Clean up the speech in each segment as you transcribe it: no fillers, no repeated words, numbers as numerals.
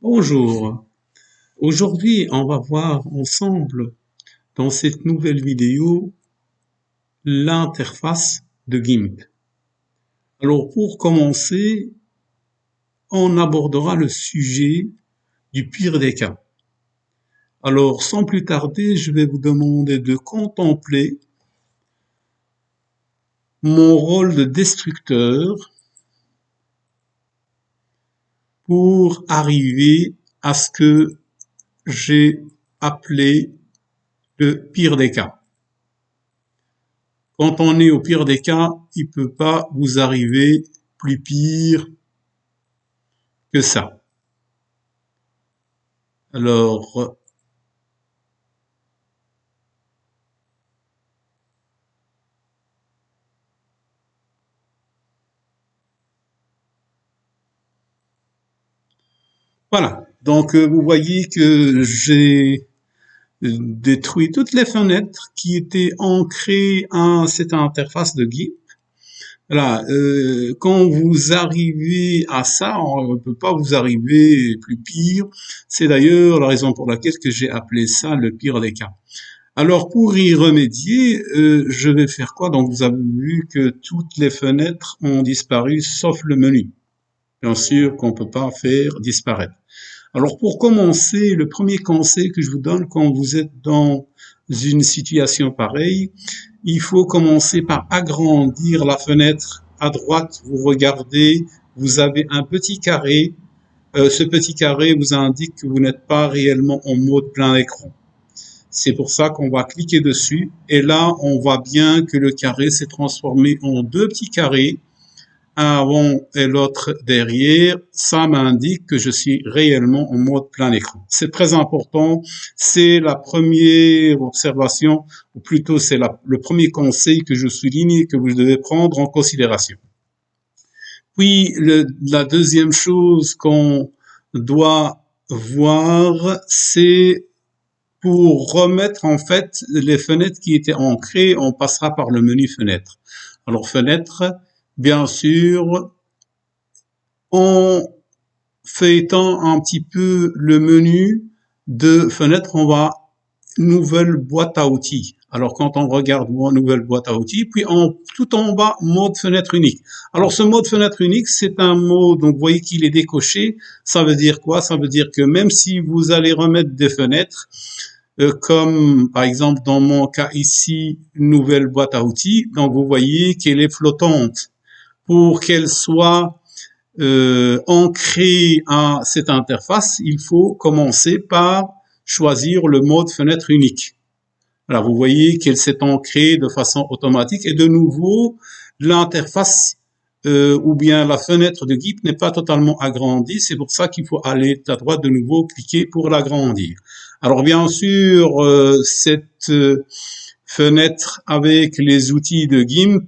Bonjour, aujourd'hui on va voir ensemble dans cette nouvelle vidéo l'interface de GIMP. Alors pour commencer, on abordera le sujet du pire des cas. Alors sans plus tarder, je vais vous demander de contempler mon rôle de destructeur pour arriver à ce que j'ai appelé le pire des cas. Quand on est au pire des cas, il ne peut pas vous arriver plus pire que ça. Alors, voilà. Donc, vous voyez que j'ai détruit toutes les fenêtres qui étaient ancrées à cette interface de GIMP. Voilà, quand vous arrivez à ça, on ne peut pas vous arriver plus pire. C'est d'ailleurs la raison pour laquelle que j'ai appelé ça le pire des cas. Alors pour y remédier, je vais faire quoi? Donc vous avez vu que toutes les fenêtres ont disparu sauf le menu. Bien sûr qu'on ne peut pas faire disparaître. Alors pour commencer, le premier conseil que je vous donne quand vous êtes dans une situation pareille, il faut commencer par agrandir la fenêtre. À droite, vous regardez, vous avez un petit carré. Ce petit carré vous indique que vous n'êtes pas réellement en mode plein écran. C'est pour ça qu'on va cliquer dessus. Et là, on voit bien que le carré s'est transformé en deux petits carrés, un avant et l'autre derrière. Ça m'indique que je suis réellement en mode plein écran. C'est très important. C'est la première observation, ou plutôt c'est le premier conseil que je souligne et que vous devez prendre en considération. Puis, la deuxième chose qu'on doit voir, c'est pour remettre en fait les fenêtres qui étaient ancrées, on passera par le menu fenêtre. Alors fenêtre, bien sûr, en feuilletant un petit peu le menu de fenêtre, on va nouvelle boîte à outils. Alors quand on regarde nouvelle boîte à outils, puis tout en bas, mode fenêtre unique. Alors ce mode fenêtre unique, c'est un mot, donc vous voyez qu'il est décoché. Ça veut dire quoi? Ça veut dire que même si vous allez remettre des fenêtres, comme par exemple dans mon cas ici, nouvelle boîte à outils, donc vous voyez qu'elle est flottante. Pour qu'elle soit ancrée à cette interface, il faut commencer par choisir le mode fenêtre unique. Alors vous voyez qu'elle s'est ancrée de façon automatique et de nouveau l'interface ou bien la fenêtre de GIMP n'est pas totalement agrandie. C'est pour ça qu'il faut aller à droite de nouveau, cliquer pour l'agrandir. Alors bien sûr, cette fenêtre avec les outils de GIMP,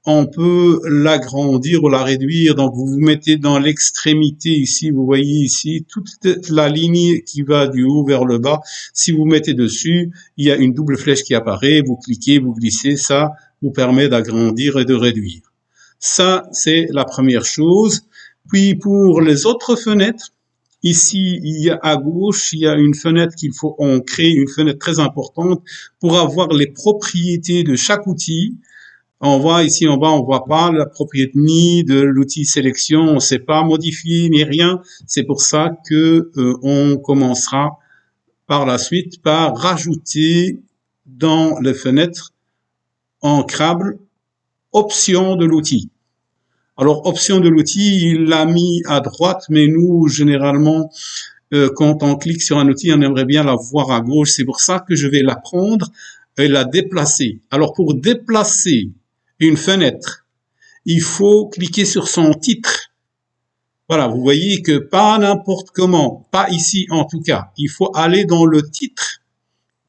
on peut l'agrandir ou la réduire. Donc vous vous mettez dans l'extrémité ici, vous voyez ici toute la ligne qui va du haut vers le bas. Si vous mettez dessus, il y a une double flèche qui apparaît, vous cliquez, vous glissez, ça vous permet d'agrandir et de réduire. Ça, c'est la première chose. Puis pour les autres fenêtres, ici, il y a à gauche, il y a une fenêtre qu'il faut ancrer, une fenêtre très importante pour avoir les propriétés de chaque outil. On voit ici en bas, on voit pas la propriété ni de l'outil sélection, on ne sait pas modifier ni rien. C'est pour ça que on commencera par la suite par rajouter dans les fenêtres ancrables option de l'outil. Alors option de l'outil, il l'a mis à droite, mais nous généralement quand on clique sur un outil, on aimerait bien la voir à gauche. C'est pour ça que je vais la prendre et la déplacer. Alors pour déplacer une fenêtre, il faut cliquer sur son titre. Voilà, vous voyez que pas n'importe comment, pas ici en tout cas. Il faut aller dans le titre,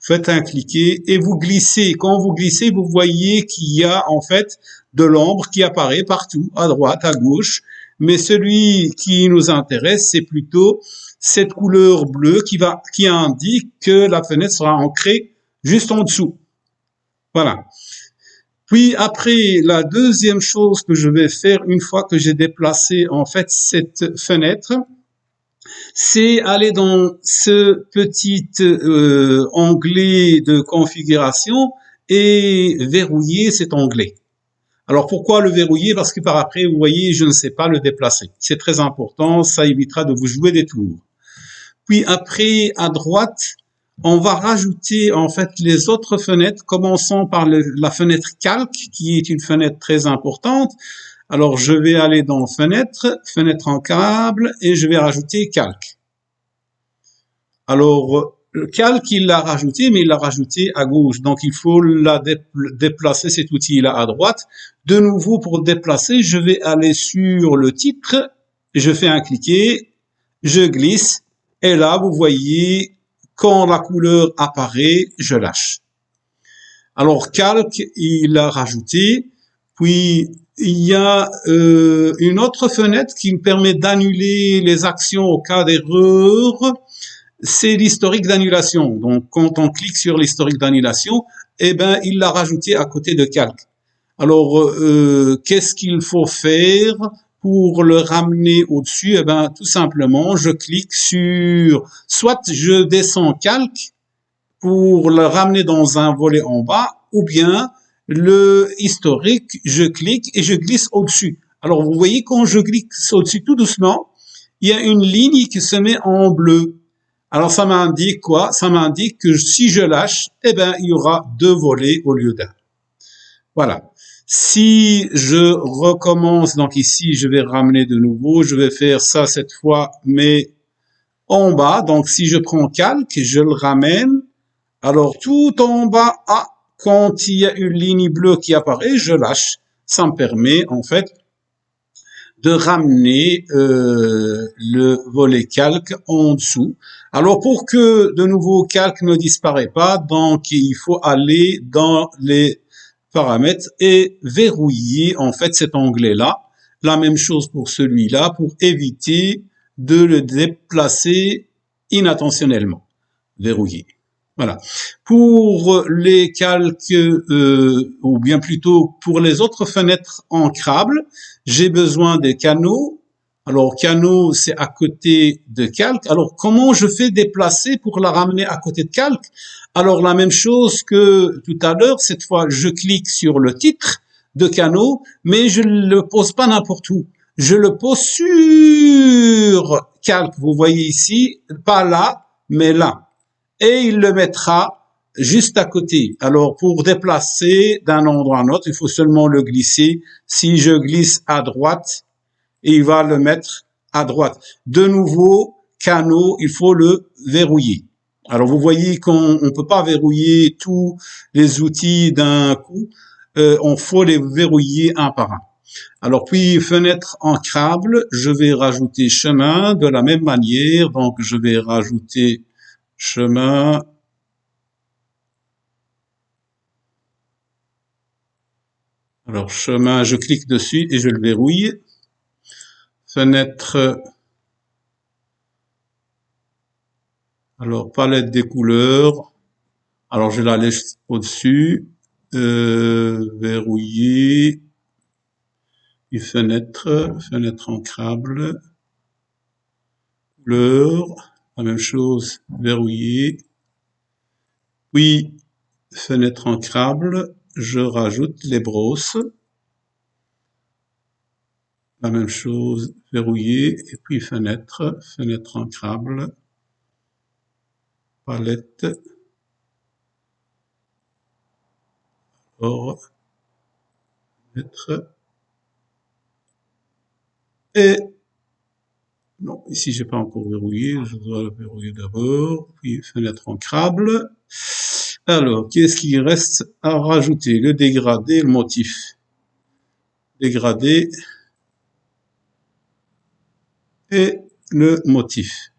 faites un cliquer et vous glissez. Quand vous glissez, vous voyez qu'il y a en fait de l'ombre qui apparaît partout, à droite, à gauche. Mais celui qui nous intéresse, c'est plutôt cette couleur bleue qui indique que la fenêtre sera ancrée juste en dessous. Voilà. Puis après, la deuxième chose que je vais faire une fois que j'ai déplacé en fait cette fenêtre, c'est aller dans ce petit onglet de configuration et verrouiller cet onglet. Alors pourquoi le verrouiller? Parce que par après, vous voyez, je ne sais pas le déplacer. C'est très important, ça évitera de vous jouer des tours. Puis après, à droite, on va rajouter en fait les autres fenêtres, commençons par la fenêtre calque, qui est une fenêtre très importante. Alors je vais aller dans fenêtre, fenêtre en câble, et je vais rajouter calque. Alors, le calque, il l'a rajouté, mais il l'a rajouté à gauche. Donc, il faut déplacer cet outil-là à droite. De nouveau, pour déplacer, je vais aller sur le titre, je fais un cliquer, je glisse, et là, vous voyez, quand la couleur apparaît, je lâche. Alors, calque, il l'a rajouté. Puis, il y a une autre fenêtre qui me permet d'annuler les actions au cas d'erreur. C'est l'historique d'annulation. Donc, quand on clique sur l'historique d'annulation, eh ben, il l'a rajouté à côté de calque. Alors, qu'est-ce qu'il faut faire pour le ramener au-dessus? Eh ben, tout simplement, je clique sur, soit je descends calque pour le ramener dans un volet en bas, ou bien le historique, je clique et je glisse au-dessus. Alors, vous voyez, quand je glisse au-dessus tout doucement, il y a une ligne qui se met en bleu. Alors, ça m'indique quoi? Ça m'indique que si je lâche, eh ben, il y aura 2 volets au lieu d'un. Voilà. Si je recommence, donc ici, je vais ramener de nouveau, je vais faire ça cette fois, mais en bas. Donc, si je prends calque, je le ramène. Alors, tout en bas, quand il y a une ligne bleue qui apparaît, je lâche. Ça me permet, en fait, de ramener le volet calque en dessous. Alors pour que de nouveau calque ne disparaît pas, donc il faut aller dans les paramètres et verrouiller en fait cet onglet-là. La même chose pour celui-là pour éviter de le déplacer inattentionnellement. Verrouiller. Voilà. Pour les calques, ou bien plutôt pour les autres fenêtres ancrables, j'ai besoin des canaux. Alors, canaux, c'est à côté de calque. Alors, comment je fais déplacer pour la ramener à côté de calque? Alors, la même chose que tout à l'heure, cette fois, je clique sur le titre de canaux, mais je ne le pose pas n'importe où. Je le pose sur calque. Vous voyez ici, pas là, mais là. Et il le mettra juste à côté. Alors, pour déplacer d'un endroit à un autre, il faut seulement le glisser. Si je glisse à droite, il va le mettre à droite. De nouveau, canaux, il faut le verrouiller. Alors, vous voyez qu'on ne peut pas verrouiller tous les outils d'un coup. On faut les verrouiller un par un. Alors, puis, fenêtre ancrable, je vais rajouter chemin de la même manière. Donc, je vais rajouter chemin. Alors, chemin, je clique dessus et je le verrouille. Fenêtre. Alors, palette des couleurs. Alors, je la laisse au-dessus. Verrouiller. Et fenêtre. Fenêtre ancrable. Couleur. La même chose. Verrouiller. Puis, fenêtre ancrable. Je rajoute les brosses. La même chose, verrouiller, et puis fenêtre, fenêtre ancrable, palette, or, fenêtre, et, non, ici j'ai pas encore verrouillé, je dois le verrouiller d'abord, puis fenêtre ancrable. Alors, qu'est-ce qu'il reste à rajouter? Le dégradé, le motif. Dégradé, et le motif.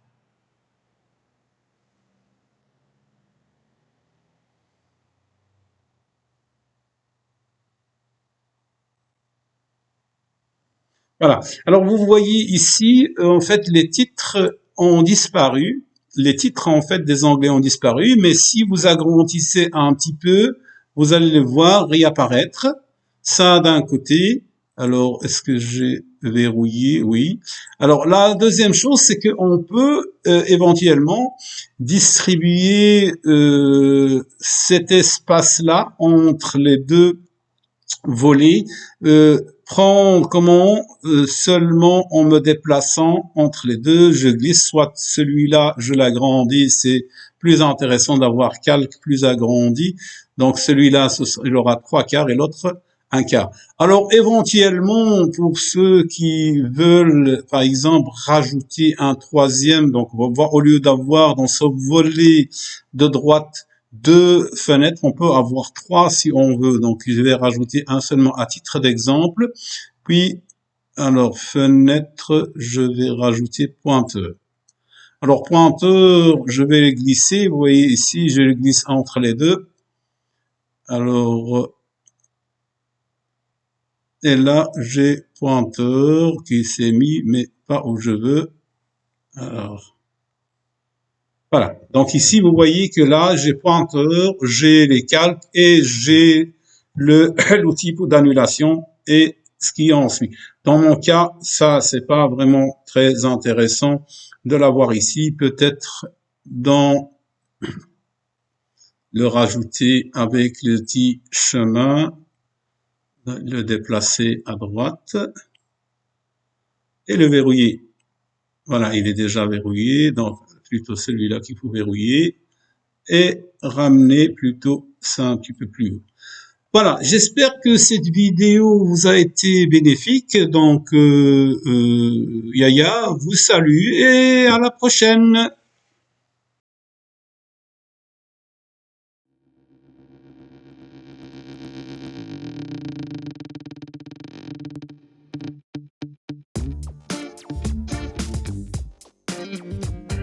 Voilà. Alors vous voyez ici, en fait, les titres ont disparu. Les titres, en fait, des onglets ont disparu. Mais si vous agrandissez un petit peu, vous allez les voir réapparaître. Ça d'un côté. Alors, est-ce que j'ai verrouiller, oui. Alors la deuxième chose, c'est qu'on peut éventuellement distribuer cet espace-là entre les deux volets, prendre comment seulement en me déplaçant entre les deux, je glisse, soit celui-là, je l'agrandis, c'est plus intéressant d'avoir calque plus agrandi, donc celui-là, il aura 3/4 et l'autre 1/4. Alors éventuellement, pour ceux qui veulent, par exemple, rajouter un troisième, donc on va voir, au lieu d'avoir dans ce volet de droite deux fenêtres, on peut avoir trois si on veut. Donc, je vais rajouter un seulement à titre d'exemple. Puis, alors, fenêtre, je vais rajouter pointeur. Alors, pointeur, je vais le glisser. Vous voyez ici, je le glisse entre les deux. Alors, et là, j'ai pointeur qui s'est mis, mais pas où je veux. Alors, voilà. Donc ici, vous voyez que là, j'ai pointeur, j'ai les calques et j'ai l'outil d'annulation et ce qui en suit. Dans mon cas, ça, c'est pas vraiment très intéressant de l'avoir ici. Peut-être dans le rajouter avec l'outil chemin, le déplacer à droite et le verrouiller. Voilà, il est déjà verrouillé, donc plutôt celui-là qu'il faut verrouiller et ramener plutôt ça un petit peu plus haut. Voilà, j'espère que cette vidéo vous a été bénéfique. Donc, Yaya vous salue et à la prochaine.